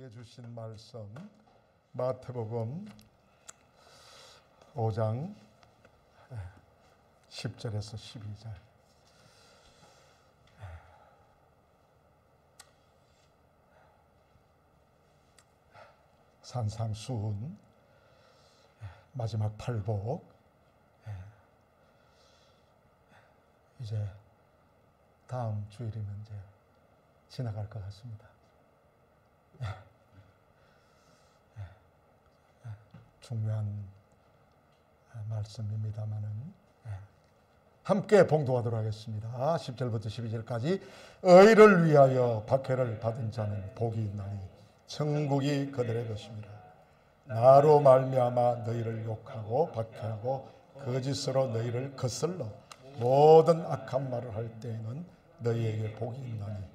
우리에게 주신 말씀 마태복음 5장 10절에서 12절. 산상수훈 마지막 팔복. 이제 다음 주일이면 이제 지나갈 것 같습니다. 중요한 말씀입니다만은 함께 봉독하도록 하겠습니다. 10절부터 12절까지. 의를 위하여 박해를 받은 자는 복이 있나니 천국이 그들의 것입니다. 나로 말미암아 너희를 욕하고 박해하고 거짓으로 너희를 거슬러 모든 악한 말을 할 때에는 너희에게 복이 있나니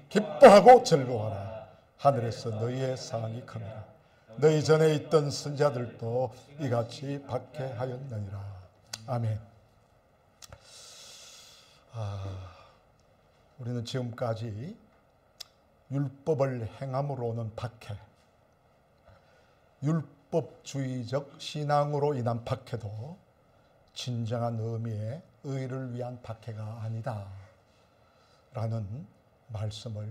기뻐하고 즐거워하라. 하늘에서 너희의 상이 큽니다. 너희 전에 있던 선자들도 이같이 박해하였느니라. 아멘. 우리는 지금까지 율법을 행함으로 오는 박해, 율법주의적 신앙으로 인한 박해도 진정한 의미의 의를 위한 박해가 아니다 라는 말씀을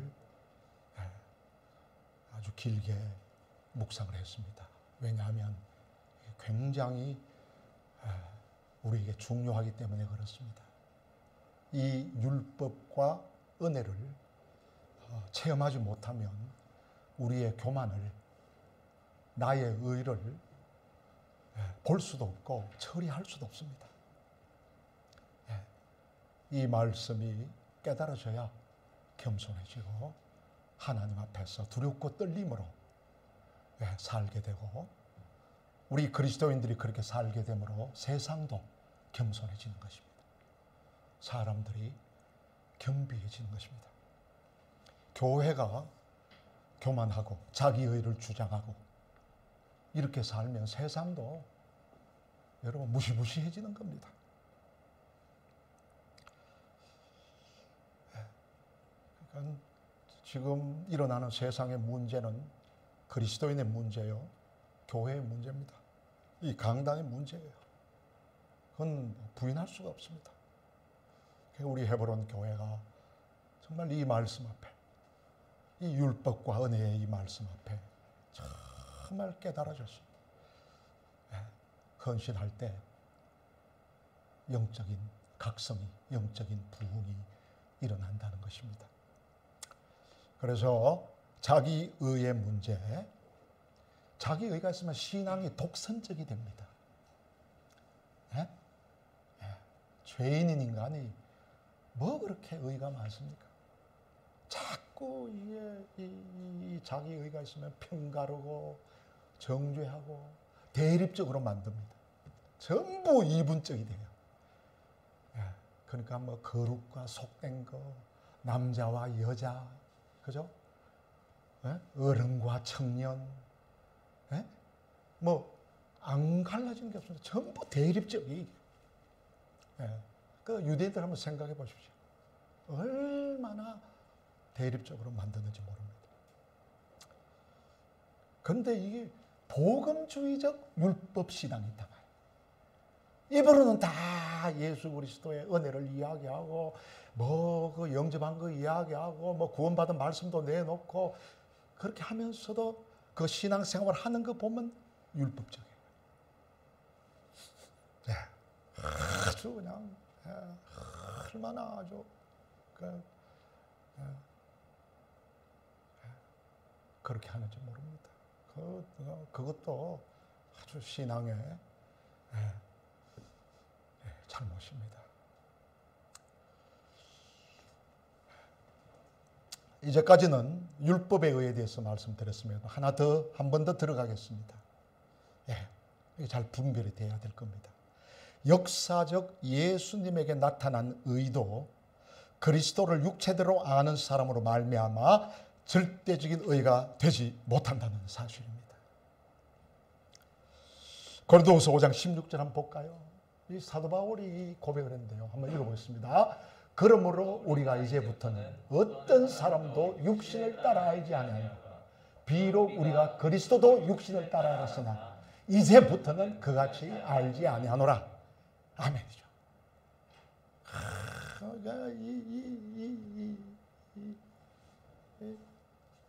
아주 길게 묵상을 했습니다. 왜냐하면 굉장히 우리에게 중요하기 때문에 그렇습니다. 이 율법과 은혜를 체험하지 못하면 우리의 교만을, 나의 의를 볼 수도 없고 처리할 수도 없습니다. 이 말씀이 깨달아져야 겸손해지고 하나님 앞에서 두렵고 떨림으로 살게 되고, 우리 그리스도인들이 그렇게 살게 되므로 세상도 겸손해지는 것입니다. 사람들이 겸비해지는 것입니다. 교회가 교만하고 자기의를 주장하고 이렇게 살면 세상도 여러분 무시무시해지는 겁니다. 그러니까 지금 일어나는 세상의 문제는 그리스도인의 문제요, 교회의 문제입니다. 이 강단의 문제예요. 그건 부인할 수가 없습니다. 우리 헤브론 교회가 정말 이 말씀 앞에, 이 율법과 은혜의 이 말씀 앞에 정말 깨달아졌습니다. 헌신할 때 영적인 각성이, 영적인 부흥이 일어난다는 것입니다. 그래서 자기의의 문제, 자기의가 있으면 신앙이 독선적이 됩니다. 죄인인 인간이 뭐 그렇게 의가 많습니까? 자꾸 이 자기의가 있으면 편가르고 정죄하고 대립적으로 만듭니다. 전부 이분적이 돼요. 그러니까 뭐 거룩과 속된 거, 남자와 여자, 그죠? 어른과 청년, 뭐 안 갈라지는 게 없습니다. 전부 대립적이. 그 유대인들 한번 생각해 보십시오. 얼마나 대립적으로 만드는지 모릅니다. 그런데 이게 복음주의적 율법 신앙이 있단 말이에요. 입으로는 다 예수 그리스도의 은혜를 이야기하고, 뭐 그 영접한 거 이야기하고, 뭐 구원받은 말씀도 내놓고, 그렇게 하면서도 그 신앙생활 하는 거 보면 율법적이에요. 아주 그냥 얼마나 아주 그렇게 하는지 모릅니다. 그것도 아주 신앙의 잘못입니다. 이제까지는 율법의 의에 대해서 말씀드렸습니다. 하나 더, 한 번 더 들어가겠습니다. 이게 잘 분별이 돼야 될 겁니다. 역사적 예수님에게 나타난 의도 그리스도를 육체대로 아는 사람으로 말미암아 절대적인 의가 되지 못한다는 사실입니다. 고린도후서 5장 16절 한번 볼까요? 이 사도 바울이 고백을 했는데요. 한번 읽어보겠습니다. 그러므로 우리가 이제부터는 어떤 사람도 육신을 따라하지 아니하며 비록 우리가 그리스도도 육신을 따라갔으나 이제부터는 그같이 알지 아니하노라. 아멘이죠.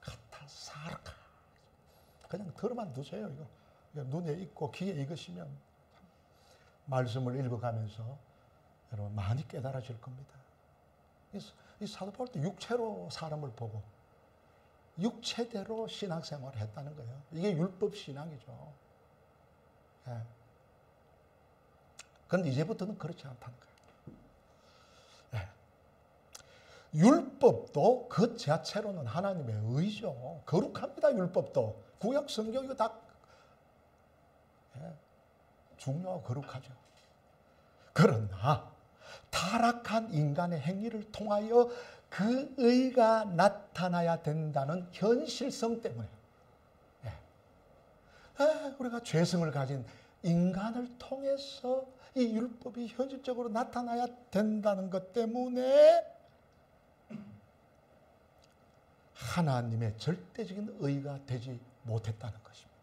카타사르카. 그냥 들어만 두세요. 이거 눈에 익고 귀에 익으시면 말씀을 읽어가면서 여러분 많이 깨달아질 겁니다. 이 사도 바울도 육체로 사람을 보고 육체대로 신앙생활을 했다는 거예요. 이게 율법 신앙이죠. 예. 그런데 이제부터는 그렇지 않다는 거예요. 예. 율법도 그 자체로는 하나님의 의죠. 거룩합니다. 율법도. 구약 성경 이거 다 중요하고 거룩하죠. 그러나 타락한 인간의 행위를 통하여 그 의가 나타나야 된다는 현실성 때문에 우리가 죄성을 가진 인간을 통해서 이 율법이 현실적으로 나타나야 된다는 것 때문에 하나님의 절대적인 의가 되지 못했다는 것입니다.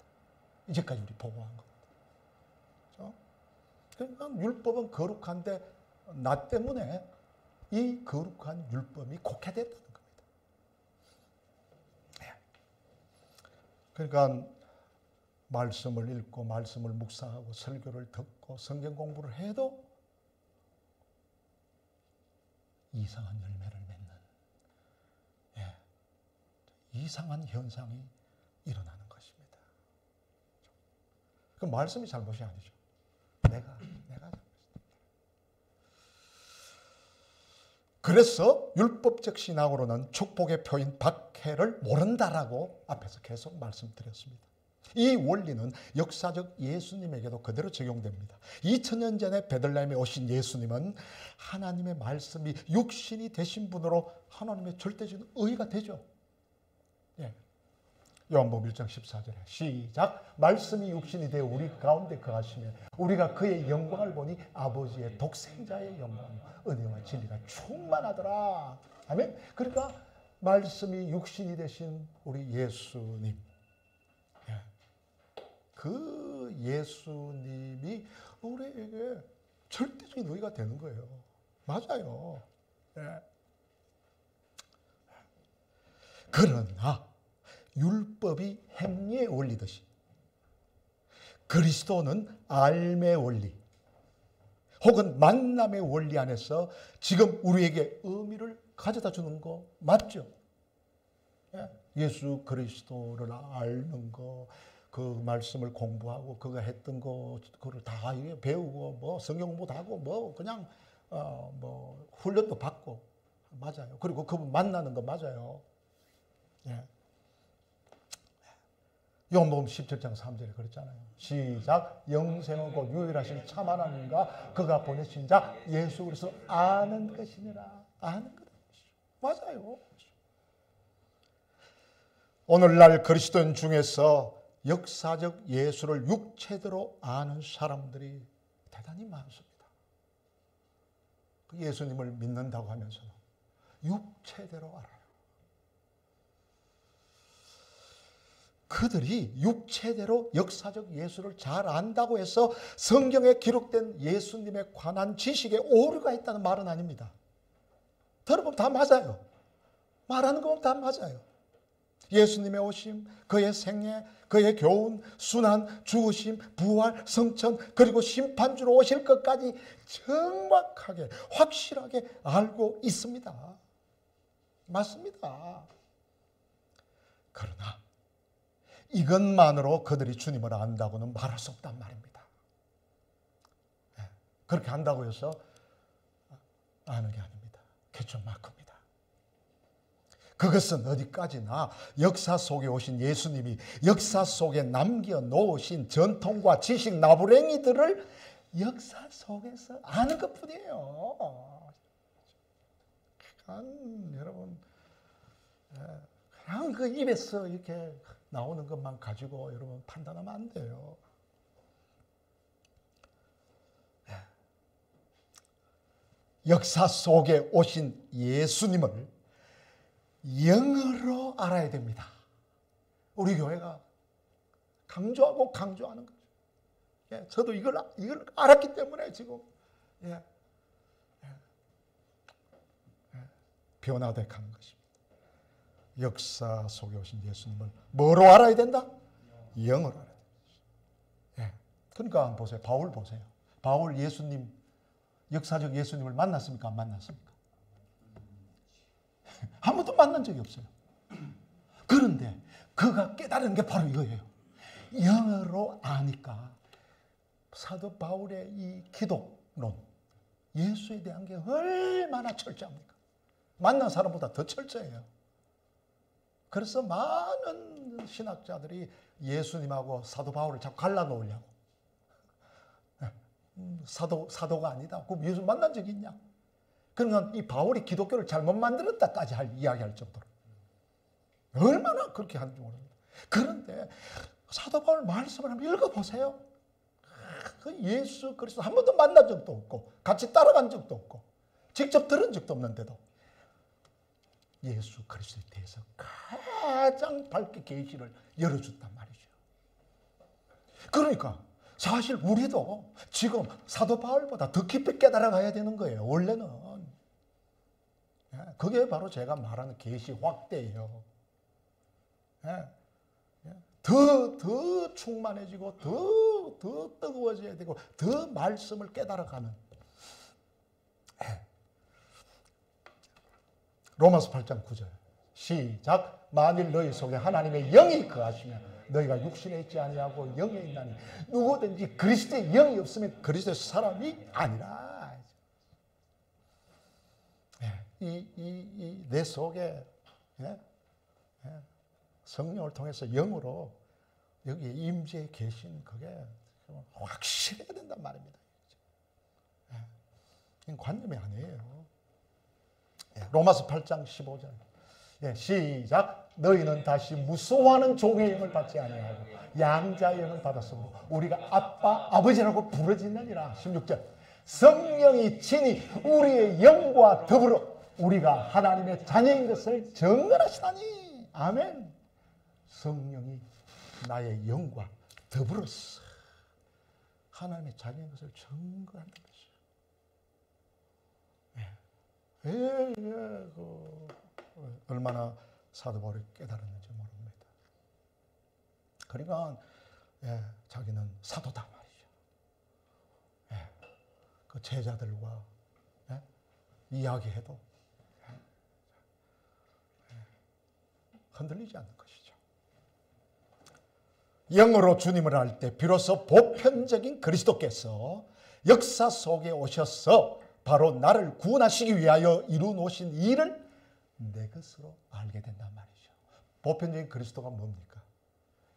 이제까지 우리 보고한 겁니다. 그러니까 율법은 거룩한데 나 때문에 이 거룩한 율법이 곡해됐다는 겁니다. 그러니까 말씀을 읽고 말씀을 묵상하고 설교를 듣고 성경 공부를 해도 이상한 열매를 맺는 이상한 현상이 일어나는 것입니다. 그 말씀이 잘못이 아니죠. 내가 잘못했다. 그래서 율법적 신앙으로는 축복의 표인 박해를 모른다라고 앞에서 계속 말씀드렸습니다. 이 원리는 역사적 예수님에게도 그대로 적용됩니다. 2000년 전에 베들레헴에 오신 예수님은 하나님의 말씀이 육신이 되신 분으로 하나님의 절대적인 의가 되죠. 예. 요한복음 1장 14절에 시작. 말씀이 육신이 되어 우리 가운데 거하시며 우리가 그의 영광을 보니 아버지의 독생자의 영광 은혜와 진리가 충만하더라. 아멘. 그러니까 말씀이 육신이 되신 우리 예수님, 그 예수님이 우리에게 절대적인 의가 되는 거예요. 맞아요. 그러나 율법이 행위에 올리듯이 그리스도는 알의 원리 혹은 만남의 원리 안에서 지금 우리에게 의미를 가져다 주는 거 맞죠? 예수 그리스도를 아는 거, 그 말씀을 공부하고 그가 했던 거 그걸 다 배우고 뭐 성경 공부도 하고 뭐 그냥 뭐 훈련도 받고 맞아요. 그리고 그분 만나는 거 맞아요. 요한복음 17장 3절에 그랬잖아요. 시작. 영생하고 유일하신 참 하나님과 그가 보내신 자 예수 그리스도 아는 것이니라. 아는 것. 맞아요. 오늘날 그리스도인 중에서 역사적 예수를 육체대로 아는 사람들이 대단히 많습니다. 예수님을 믿는다고 하면서 육체대로 알아요. 그들이 육체대로 역사적 예수를 잘 안다고 해서 성경에 기록된 예수님에 관한 지식에 오류가 있다는 말은 아닙니다. 들어보면 다 맞아요. 말하는 거 보면 다 맞아요. 예수님의 오심, 그의 생애, 그의 교훈, 순환, 죽으심, 부활, 성천, 그리고 심판주로 오실 것까지 정확하게, 확실하게 알고 있습니다. 맞습니다. 그러나 이것만으로 그들이 주님을 안다고는 말할 수 없단 말입니다. 그렇게 안다고 해서 아는 게 아닙니다. 개천만큼입니다. 그것은 어디까지나 역사 속에 오신 예수님이 역사 속에 남겨놓으신 전통과 지식 나부랭이들을 역사 속에서 아는 것뿐이에요. 여러분 그냥 그 입에서 이렇게 나오는 것만 가지고 여러분 판단하면 안 돼요. 역사 속에 오신 예수님을 영어로 알아야 됩니다. 우리 교회가 강조하고 강조하는 거죠. 예, 저도 이걸 알았기 때문에 지금 변화되어 가는 것입니다. 역사 속에 오신 예수님을 뭐로 알아야 된다? 영으로 알아야 된다. 예. 그러니까 한번 보세요. 바울 보세요. 바울 예수님, 역사적 예수님을 만났습니까? 안 만났습니까? 한 번도 만난 적이 없어요. 그런데 그가 깨달은 게 바로 이거예요. 영어로 아니까 사도 바울의 이 기독론, 예수에 대한 게 얼마나 철저합니까? 만난 사람보다 더 철저해요. 그래서 많은 신학자들이 예수님하고 사도 바울을 자꾸 갈라놓으려고. 사도가 아니다. 그럼 예수 만난 적이 있냐? 그러면 이 바울이 기독교를 잘못 만들었다까지 이야기할 정도로. 얼마나 그렇게 하는지 모릅니다. 그런데 사도 바울 말씀을 한번 읽어보세요. 그 예수 그리스도 한 번도 만난 적도 없고 같이 따라간 적도 없고 직접 들은 적도 없는데도 예수 그리스도에 대해서 가장 밝게 계시를 열어줬단 말이죠. 그러니까 사실 우리도 지금 사도 바울보다 더 깊이 깨달아가야 되는 거예요. 원래는. 그게 바로 제가 말하는 계시 확대예요. 더 충만해지고 더 뜨거워져야 되고 더 말씀을 깨달아가는. 로마서 8장 9절 시작. 만일 너희 속에 하나님의 영이 거하시면 너희가 육신에 있지 아니하고 영에 있나니 누구든지 그리스도의 영이 없으면 그리스도의 사람이 아니라. 내 속에 성령을 통해서 영으로 여기 임재에 계신 그게 확실해야 된단 말입니다. 이건 관념이 아니에요. 로마서 8장 15절 시작. 너희는 다시 무서워하는 종의 영을 받지 아니하고 양자의 영을 받았으므로 우리가 아빠 아버지라고 부르짖느니라. 16절 성령이 친히 우리의 영과 더불어 우리가 하나님의 자녀인 것을 증언하시다니. 아멘. 성령이 나의 영과 더불어서 하나님의 자녀인 것을 증거하는 것이죠. 얼마나 사도 바울이 깨달았는지 모릅니다. 그러니까 자기는 사도다 말이죠. 그 제자들과 이야기해도 흔들리지 않는 것이죠. 영으로 주님을 알 때 비로소 보편적인 그리스도께서 역사 속에 오셔서 바로 나를 구원하시기 위하여 이루어놓으신 일을 내 것으로 알게 된단 말이죠. 보편적인 그리스도가 뭡니까?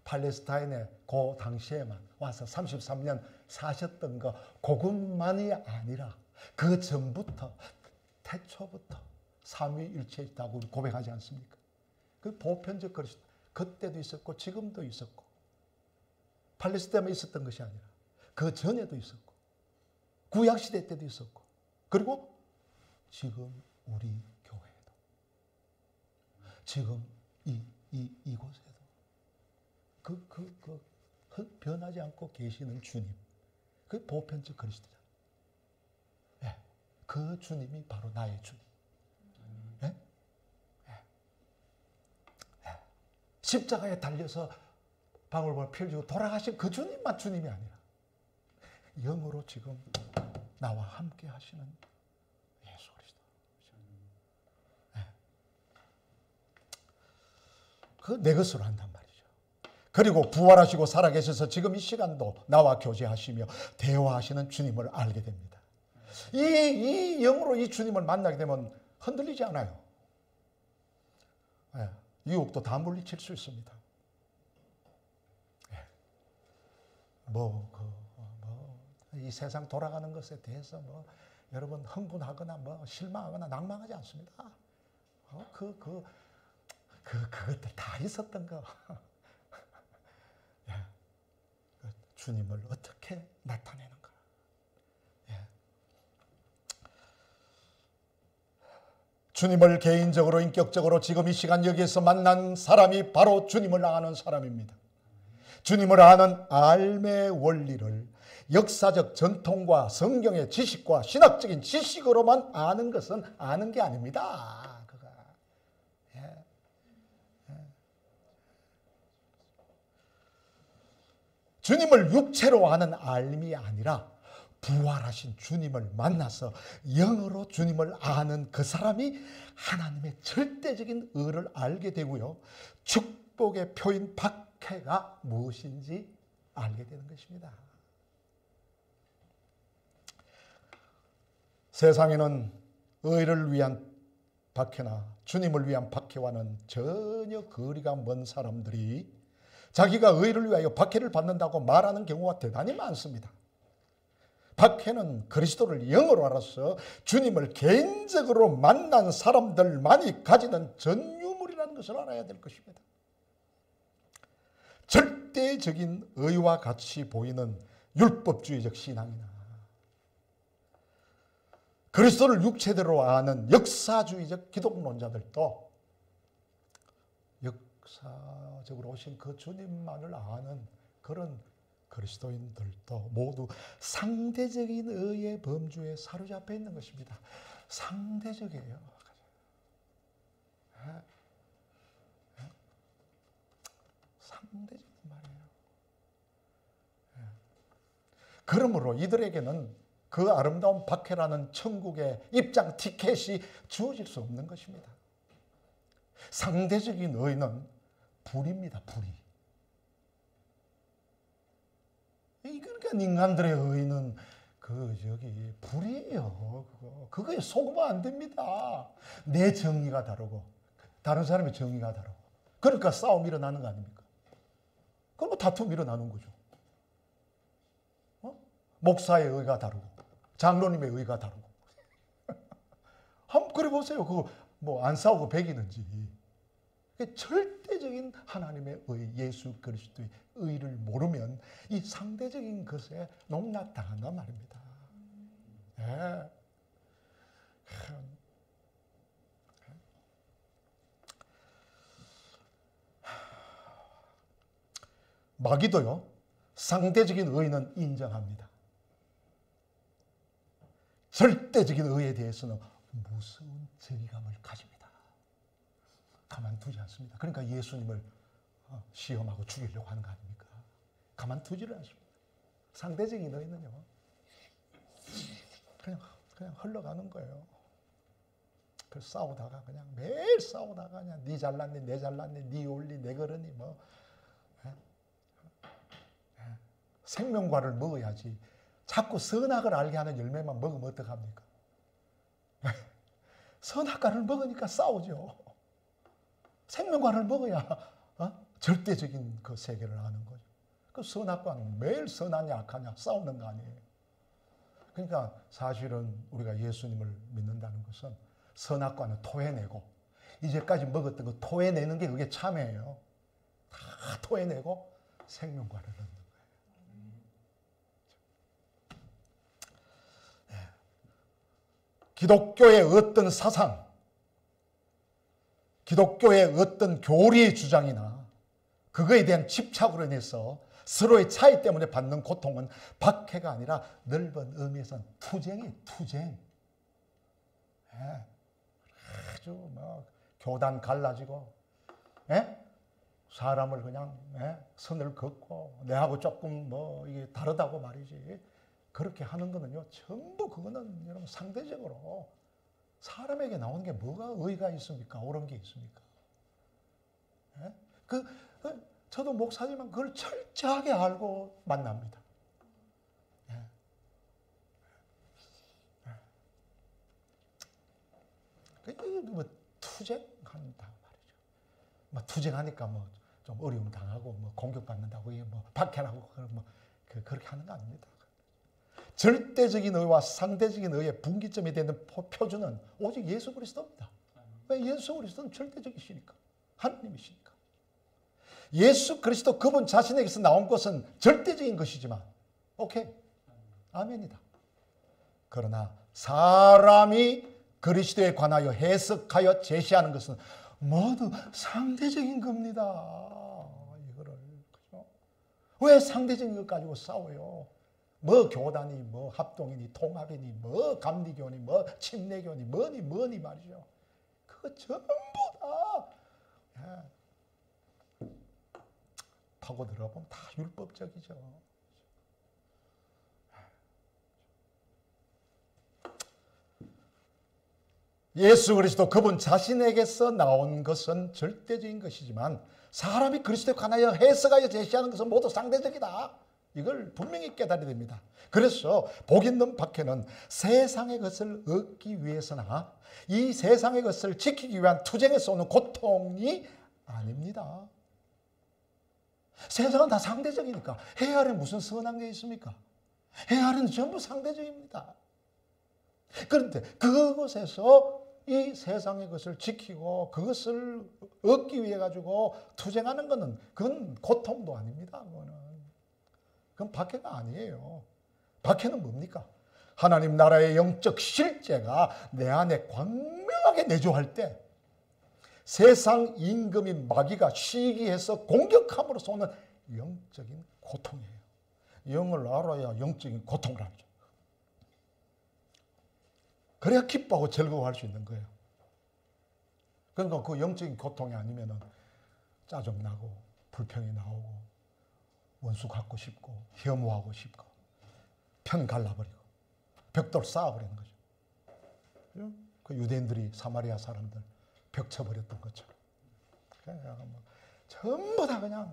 팔레스타인에 그 당시에만 와서 33년 사셨던 거 그것만이 아니라 그 전부터 태초부터 삼위일체에 있다고 고백하지 않습니까? 그 보편적 그리스도 그때도 있었고 지금도 있었고 팔레스타인에 있었던 것이 아니라 그 전에도 있었고 구약시대 때도 있었고 그리고 지금 우리 교회에도 지금 이곳에도 변하지 않고 계시는 주님, 그 보편적 그리스도잖아요. 그 주님이 바로 나의 주님. 십자가에 달려서 방울을 펼치고 돌아가신 그 주님만 주님이 아니라 영으로 지금 나와 함께 하시는 예수 그리스도. 그 내 것으로 한단 말이죠. 그리고 부활하시고 살아계셔서 지금 이 시간도 나와 교제하시며 대화하시는 주님을 알게 됩니다. 이 영으로 이 주님을 만나게 되면 흔들리지 않아요. 유혹도 다 물리칠 수 있습니다. 이 세상 돌아가는 것에 대해서 여러분 흥분하거나 실망하거나 낭망하지 않습니다. 그것들 다 있었던 거. 주님을 어떻게 나타내는가. 주님을 개인적으로 인격적으로 지금 이 시간 여기에서 만난 사람이 바로 주님을 아는 사람입니다. 주님을 아는 삶의 원리를 역사적 전통과 성경의 지식과 신학적인 지식으로만 아는 것은 아는 게 아닙니다. 주님을 육체로 아는 알미 아니라 부활하신 주님을 만나서 영으로 주님을 아는 그 사람이 하나님의 절대적인 의를 알게 되고요. 축복의 표인 박해가 무엇인지 알게 되는 것입니다. 세상에는 의를 위한 박해나 주님을 위한 박해와는 전혀 거리가 먼 사람들이 자기가 의를 위하여 박해를 받는다고 말하는 경우가 대단히 많습니다. 박해는 그리스도를 영으로 알아서 주님을 개인적으로 만난 사람들만이 가지는 전유물이라는 것을 알아야 될 것입니다. 절대적인 의와 같이 보이는 율법주의적 신앙이나 그리스도를 육체대로 아는 역사주의적 기독론자들도 역사적으로 오신 그 주님만을 아는 그런 그리스도인들도 모두 상대적인 의의 범주에 사로잡혀 있는 것입니다. 상대적이에요. 상대적인 말이에요. 그러므로 이들에게는 그 아름다운 박해라는 천국의 입장 티켓이 주어질 수 없는 것입니다. 상대적인 의는 불입니다. 불이. 그러니까 인간들의 의는 불이에요. 그거에 속으면 안 됩니다. 내 정의가 다르고 다른 사람의 정의가 다르고 그러니까 싸움이 일어나는 거 아닙니까? 그리고 다툼이 일어나는 거죠. 목사의 의가 다르고 장로님의 의가 다르고 한번 그래 보세요. 그거 뭐 안 싸우고 배기는지. 절대적인 하나님의 의, 예수 그리스도의 의를 모르면 이 상대적인 것에 농락당한단 말입니다. 예. 마귀도요, 상대적인 의는 인정합니다. 절대적인 의에 대해서는 무서운 정의감을 가집니다. 가만두지 않습니다. 그러니까 예수님을 시험하고 죽이려고 하는 거 아닙니까? 가만두지를 않습니다. 상대적인 의는요, 그냥 흘러가는 거예요. 그래서 싸우다가 그냥 매일 싸우다가 그냥 네 잘났니, 내 잘났니, 네 올리, 내 그러니 뭐 생명과를 먹어야지. 자꾸 선악을 알게 하는 열매만 먹으면 어떡합니까? 선악과를 먹으니까 싸우죠. 생명과를 먹어야 절대적인 그 세계를 아는 거죠. 그 선악과는 매일 선하냐 악하냐 싸우는 거 아니에요. 그러니까 사실은 우리가 예수님을 믿는다는 것은 선악과는 토해내고 이제까지 먹었던 거 토해내는 게 그게 참회예요. 다 토해내고 생명과를 얻는 거예요. 기독교의 어떤 사상, 기독교의 어떤 교리의 주장이나 그거에 대한 집착으로 인해서 서로의 차이 때문에 받는 고통은 박해가 아니라 넓은 의미에서는 투쟁이에요. 투쟁. 아주 뭐 교단 갈라지고 사람을 그냥 선을 긋고 내하고 조금 뭐 이게 다르다고 말이지. 그렇게 하는 거는요, 전부 그거는 여러분 상대적으로 사람에게 나오는 게 뭐가 의의가 있습니까? 옳은 게 있습니까? 저도 목사지만 그걸 철저하게 알고 만납니다. 뭐 투쟁한다 말이죠. 뭐 투쟁하니까 뭐 좀 어려움 당하고 뭐 공격받는다고 뭐 박해라고 뭐 그렇게 하는 거 아닙니다. 절대적인 의와 상대적인 의의 분기점이 되는 표준은 오직 예수 그리스도입니다. 왜? 예수 그리스도는 절대적이시니까. 하나님이시니까. 예수 그리스도 그분 자신에게서 나온 것은 절대적인 것이지만 오케이. 아멘이다. 그러나 사람이 그리스도에 관하여 해석하여 제시하는 것은 모두 상대적인 겁니다. 이거를, 그죠? 왜 상대적인 것 가지고 싸워요? 뭐 교단이, 뭐 합동이니, 통합이니, 뭐 감리교니, 뭐 침례교니, 뭐니 말이죠. 그거 전부 다 파고 들어보면 다 율법적이죠. 예수 그리스도 그분 자신에게서 나온 것은 절대적인 것이지만 사람이 그리스도에 관하여 해석하여 제시하는 것은 모두 상대적이다. 이걸 분명히 깨달아야 됩니다. 그래서 복 있는 박해는 세상의 것을 얻기 위해서나 이 세상의 것을 지키기 위한 투쟁에서 오는 고통이 아닙니다. 세상은 다 상대적이니까 해 아래 무슨 선한 게 있습니까? 해 아래는 전부 상대적입니다. 그런데 그것에서 이 세상의 것을 지키고 그것을 얻기 위해 가지고 투쟁하는 것은 그건 고통도 아닙니다. 그건 박해가 아니에요. 박해는 뭡니까? 하나님 나라의 영적 실제가 내 안에 광명하게 내조할 때 세상 임금인 마귀가 시기해서 공격함으로써 오는 영적인 고통이에요. 영을 알아야 영적인 고통을 알죠. 그래야 기뻐하고 즐거워할 수 있는 거예요. 그러니까 그 영적인 고통이 아니면은 짜증나고 불평이 나오고 원수 갖고 싶고 혐오하고 싶고 편 갈라버리고 벽돌 쌓아버리는 거죠. 그 유대인들이 사마리아 사람들 벽 쳐버렸던 것처럼 전부 다 그냥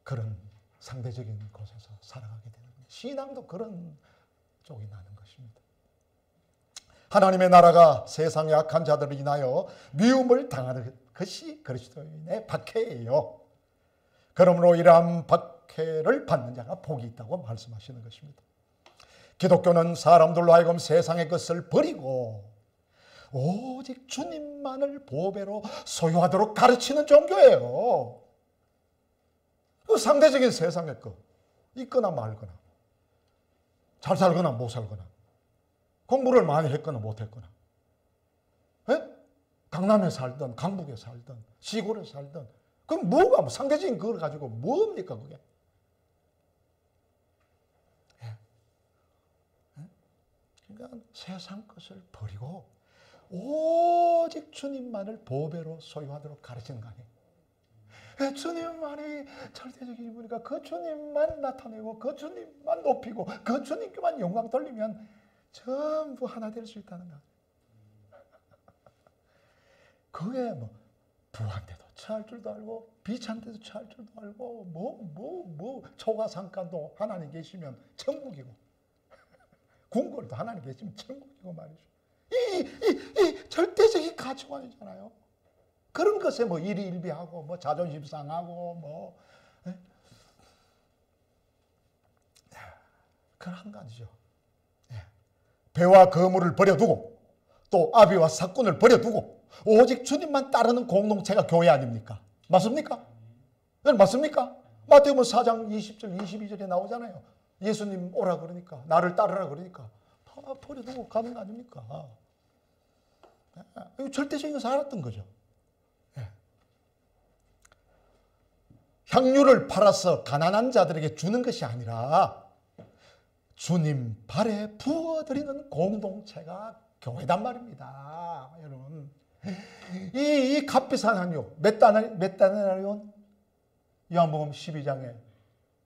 그런 상대적인 곳에서 살아가게 되는 거예요. 신앙도 그런 쪽이 나는 것입니다. 하나님의 나라가 세상의 악한 자들을 인하여 미움을 당하는 것이 그리스도인의 박해예요. 그러므로 이러한 박해를 받는 자가 복이 있다고 말씀하시는 것입니다. 기독교는 사람들로 하여금 세상의 것을 버리고 오직 주님만을 보배로 소유하도록 가르치는 종교예요. 그 상대적인 세상의 것, 있거나 말거나, 잘 살거나 못 살거나, 공부를 많이 했거나 못 했거나, 강남에 살든 강북에 살든 시골에 살든 그럼 뭐가 뭐 상대적인 그걸 가지고 뭡니까 그게? 그러니까 세상 것을 버리고 오직 주님만을 보배로 소유하도록 가르치는 거 아니에요? 주님만이 절대적인 분이니까 그 주님만 나타내고 그 주님만 높이고 그 주님께만 영광 돌리면 전부 하나 될 수 있다는 거. 그게 뭐 부한테도 처할 줄도 알고 비찬데도 처할 줄도 알고 초가상간도 하나님 계시면 천국이고 궁궐도 하나님 계시면 천국이고 말이죠. 이 절대적인 가치관이잖아요. 그런 것에 뭐 일희일비하고 뭐 자존심 상하고 뭐 그런 한 가지죠. 배와 거물을 버려두고 또 아비와 사꾼을 버려두고 오직 주님만 따르는 공동체가 교회 아닙니까? 맞습니까? 맞습니까? 마태복음 4장 20절 22절에 나오잖아요. 예수님 오라 그러니까 나를 따르라 그러니까 다 버려두고 가는 거 아닙니까? 이거 절대적인 살았던 거죠. 향유를 팔아서 가난한 자들에게 주는 것이 아니라 주님 발에 부어드리는 공동체가 교회단 말입니다. 여러분, 이 값비싼 향유 몇 다나리온? 요한복음 12장에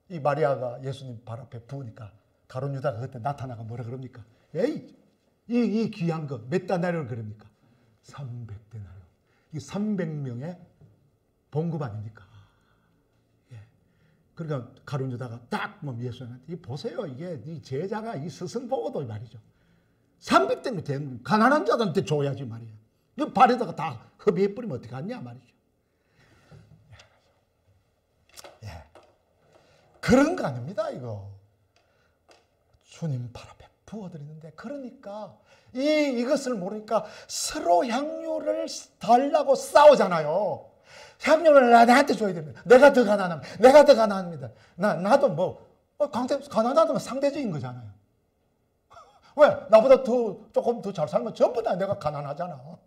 이 마리아가 예수님 발 앞에 부으니까 가룟 유다가 그때 나타나가 뭐라 그럽니까? 에이, 이 귀한 거 몇 다나리온 그럽니까? 300데나리온. 이 300명의 봉급 아닙니까? 그러니까 가룟 유다가 딱 뭐 예수님한테 보세요. 이게 이 제자가 이 스승 보고도 말이죠. 300대는 되는 가난한 자들한테 줘야지 말이야. 그 발에다가 다 허비해버리면 어떻게 하냐 말이죠. 그런 거 아닙니다 이거. 주님 발 앞에 부어드리는데 그러니까 이것을 모르니까 서로 향유를 달라고 싸우잖아요. 향유를 나한테 줘야 됩니다. 내가 더 가난합니다. 내가 더 가난합니다. 나도 가난하다면 상대적인 거잖아요. 왜? 나보다 조금 더 잘 살면 전부 다 내가 가난하잖아.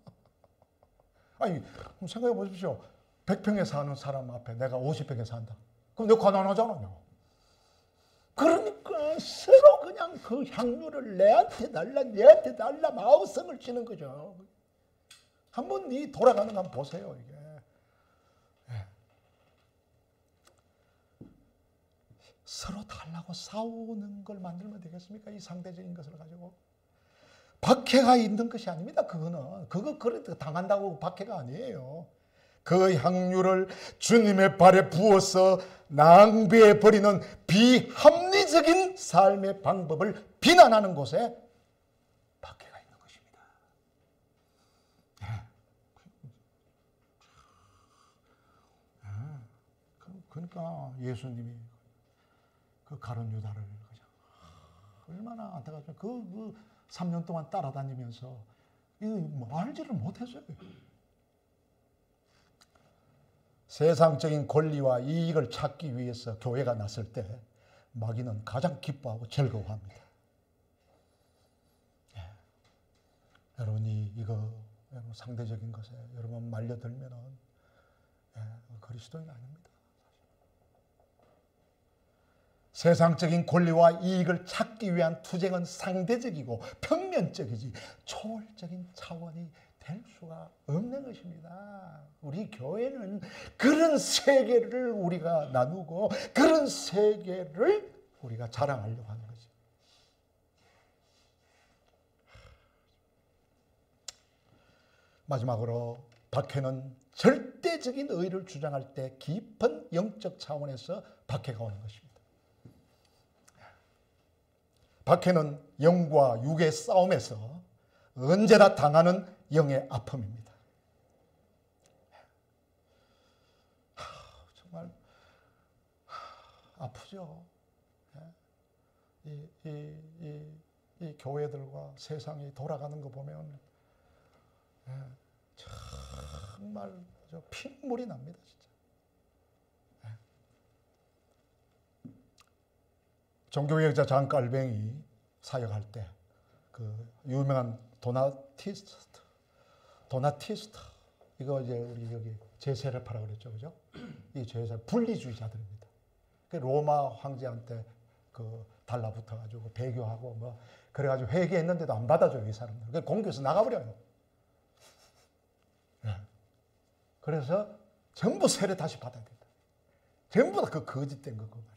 아니, 생각해 보십시오. 100평에 사는 사람 앞에 내가 50평에 산다. 그럼 내가 가난하잖아요. 그러니까 서로 그냥 그 향유를 내한테 달라 마우성을 치는 거죠. 한번 이 돌아가는 거 한번 보세요, 이게. 네. 서로 달라고 싸우는 걸 만들면 되겠습니까? 이 상대적인 것을 가지고. 박해가 있는 것이 아닙니다. 그거 그래도 당한다고 박해가 아니에요. 그 향유를 주님의 발에 부어서 낭비해 버리는 비합리적인 삶의 방법을 비난하는 곳에 박해가 있는 것입니다. 그러니까 예수님이 그 가룟 유다를 얼마나 안타깝죠. 그 3년 동안 따라다니면서 알지를 못했어요. 세상적인 권리와 이익을 찾기 위해서 교회가 났을 때 마귀는 가장 기뻐하고 즐거워합니다. 여러분이 여러분 상대적인 것에 여러분 말려들면은 그리스도인 아닙니다. 세상적인 권리와 이익을 찾기 위한 투쟁은 상대적이고 평면적이지 초월적인 차원이 될 수가 없는 것입니다. 우리 교회는 그런 세계를 우리가 나누고 그런 세계를 우리가 자랑하려고 하는 거죠. 마지막으로 박해는 절대적인 의를 주장할 때 깊은 영적 차원에서 박해가 오는 것입니다. 박해는 영과 육의 싸움에서 언제나 당하는 영의 아픔입니다. 정말 아프죠. 이 교회들과 세상이 돌아가는 거 보면 정말 피눈물이 납니다. 진짜. 종교개혁자 잔 깔뱅이 사역할 때 그 유명한 도나티스트 이거 이제 우리 여기 제세례파라고 그랬죠, 그죠? 이 제세 분리주의자들입니다. 그 로마 황제한테 그 달라붙어가지고 배교하고 뭐 그래가지고 회개했는데도 안 받아줘요, 이 사람들. 그 공교에서 나가버려요. 그래서 전부 세례 다시 받아야 된다. 전부 다 그 거짓된 거고 말이에요.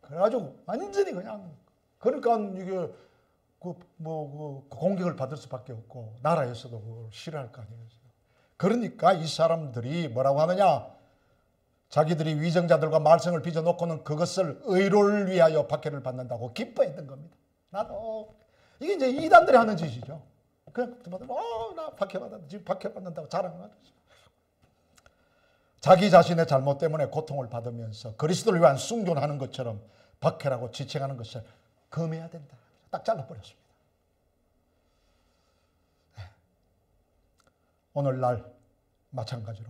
그래가지고 완전히 그냥 그러니까 이게 공격을 받을 수밖에 없고 나라에서도 그걸 싫어할 거 아니에요. 그러니까 이 사람들이 뭐라고 하느냐? 자기들이 위정자들과 말썽을 빚어놓고는 그것을 의로를 위하여 박해를 받는다고 기뻐했던 겁니다. 나도 이게 이제 이단들이 하는 짓이죠. 그냥 나 박해받았다, 지금 박해받는다고 자랑하는 거죠. 자기 자신의 잘못 때문에 고통을 받으면서 그리스도를 위한 순교하는 것처럼 박해라고 지칭하는 것을 금해야 된다. 딱 잘라버렸습니다. 오늘날 마찬가지로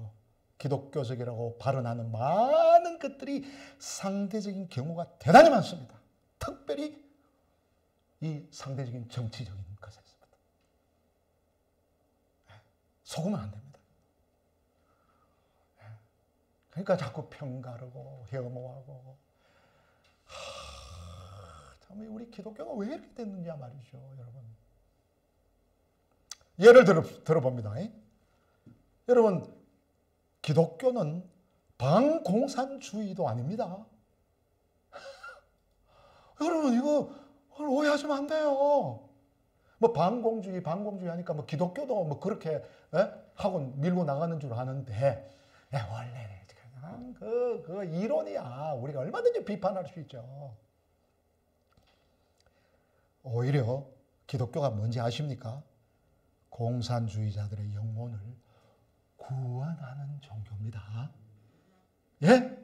기독교적이라고 발언하는 많은 것들이 상대적인 경우가 대단히 많습니다. 특별히 이 상대적인 정치적인 것에서 속으면 안 됩니다. 그러니까 자꾸 평가하고 혐오하고 참 우리 기독교가 왜 이렇게 됐느냐 말이죠, 여러분. 예를 들어봅니다. 여러분, 기독교는 반공산주의도 아닙니다. 여러분, 이거 오해하시면 안 돼요. 뭐 반공주의 하니까 뭐 기독교도 뭐 그렇게 하고 밀고 나가는 줄 아는데 원래 그냥 그 이론이야. 우리가 얼마든지 비판할 수 있죠. 오히려 기독교가 뭔지 아십니까? 공산주의자들의 영혼을 구원하는 종교입니다. 예?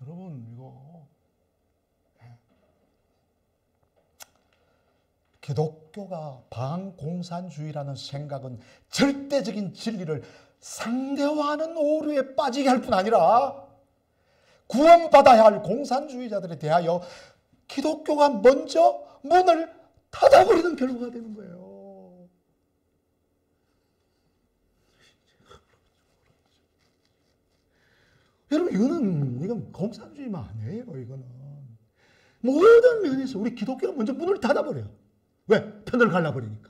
여러분, 이거 기독교가 반공산주의라는 생각은 절대적인 진리를 상대화하는 오류에 빠지게 할 뿐 아니라 구원받아야 할 공산주의자들에 대하여 기독교가 먼저 문을 닫아버리는 결과가 되는 거예요. 여러분, 이건 공산주의만 아니에요. 이거는 모든 면에서 우리 기독교가 먼저 문을 닫아버려요. 왜? 편을 갈라버리니까.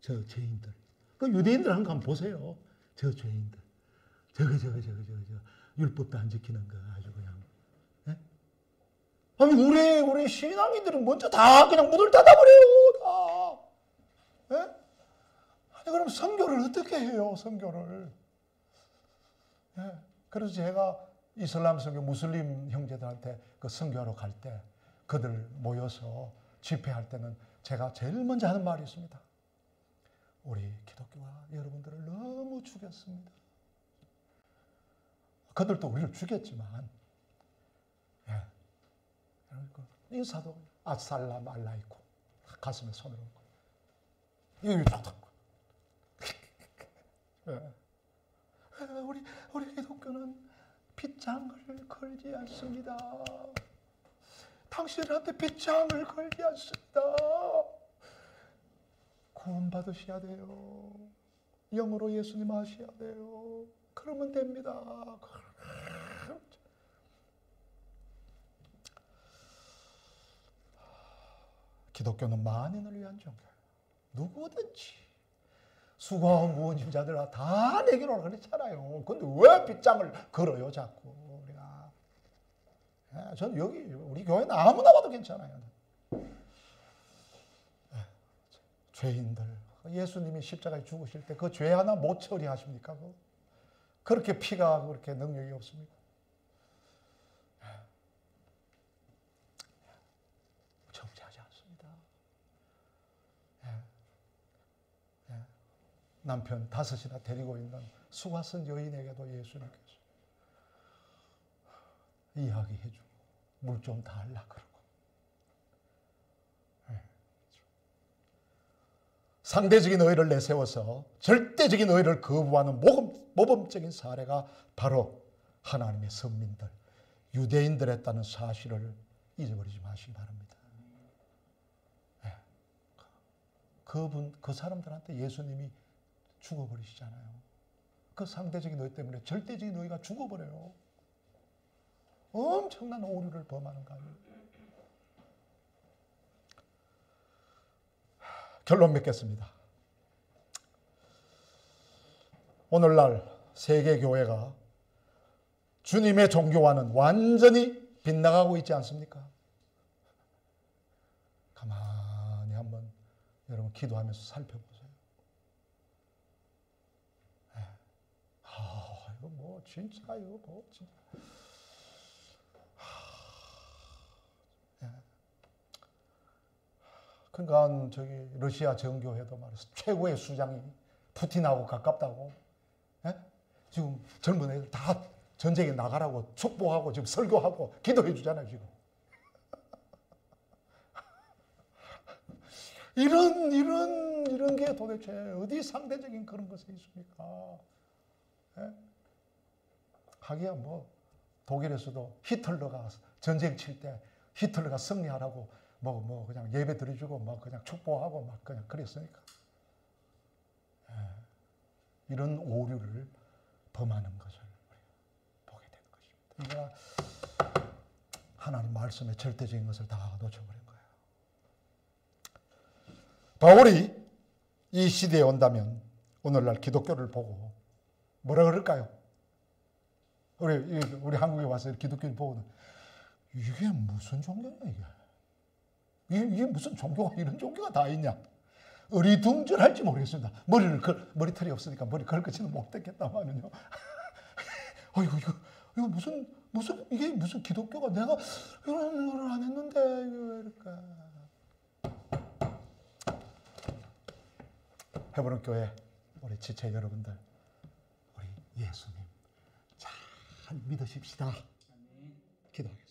저 죄인들. 그 유대인들 한 거 한번 보세요. 저 죄인들. 저거 율법도 안 지키는 거 아주 그냥. 예? 아니 우리 신앙인들은 먼저 다 그냥 문을 닫아버려요. 다. 예? 아니 그럼 선교를 어떻게 해요? 선교를. 예? 그래서 제가 이슬람 선교 무슬림 형제들한테 그 선교하러 갈 때 그들 모여서 집회할 때는 제가 제일 먼저 하는 말이 있습니다. 우리 기독교가 여러분들을 너무 죽였습니다. 그들도 우리를 죽였지만, 예. 인사도 아살람 알라이쿠 가슴에 손을 얹고 이거 탁탁. 예. 우리 기독교는 빗장을 걸지 않습니다. 당신한테 빗장을 걸지 않습니다. 구원받으셔야 돼요. 영으로 예수님 아셔야 돼요. 그러면 됩니다. 기독교는 만인을 위한 종교예요. 누구든지 수고하고 무거운 짐 자들아 다 내게로 오라 그랬잖아요. 근데 왜 빗장을 걸어요 자꾸 우리가. 예, 저는 여기 우리 교회는 아무나 봐도 괜찮아요. 예, 죄인들 예수님이 십자가에 죽으실 때 그 죄 하나 못 처리하십니까? 그렇게 피가 그렇게 능력이 없습니까? 정죄하지 않습니다. 남편 5이나 데리고 있는 수가성 여인에게도 예수님께서 이야기해주고 물 좀 달라 그러고. 상대적인 의를 내세워서 절대적인 의를 거부하는 모범적인 사례가 바로 하나님의 선민들, 유대인들이었다는 사실을 잊어버리지 마시기 바랍니다. 그 사람들한테 예수님이 죽어버리시잖아요. 그 상대적인 의 때문에 절대적인 의가 죽어버려요. 엄청난 오류를 범하는 거예요. 결론 맺겠습니다. 오늘날 세계교회가 주님의 종교와는 완전히 빗나가고 있지 않습니까? 가만히 한번 여러분 기도하면서 살펴보세요. 이거 뭐 진짜 이거 뭐 진짜. 그러니까 저기 러시아 정교회도 말해서 최고의 수장이 푸틴하고 가깝다고. 예? 지금 젊은 애들 다 전쟁에 나가라고 축복하고 지금 설교하고 기도해 주잖아요 지금. 이런 게 도대체 어디 상대적인 그런 것이 있습니까? 예? 하기야 뭐 독일에서도 히틀러가 전쟁 칠 때 히틀러가 승리하라고 뭐 그냥 예배 드려주고 뭐 그냥 축복하고 막 그냥 그랬으니까. 예. 이런 오류를 범하는 것을 보게 되는 것입니다. 우리가 하나님 말씀의 절대적인 것을 다 놓쳐버린 거예요. 바울이 이 시대에 온다면 오늘날 기독교를 보고 뭐라 그럴까요? 우리 한국에 와서 기독교를 보고는 이게 무슨 종교냐 이게 무슨 종교가 이런 종교가 다 있냐? 어리둥절할지 모르겠습니다. 머리털이 없으니까 머리 긁지는 못했겠다마는요. 아이고 이거 무슨 이게 무슨 기독교가 내가 이런 걸 안 했는데 왜 이럴까? 헤브론 교회 우리 지체 여러분들 우리 예수님 잘 믿으십시다. 기도합니다.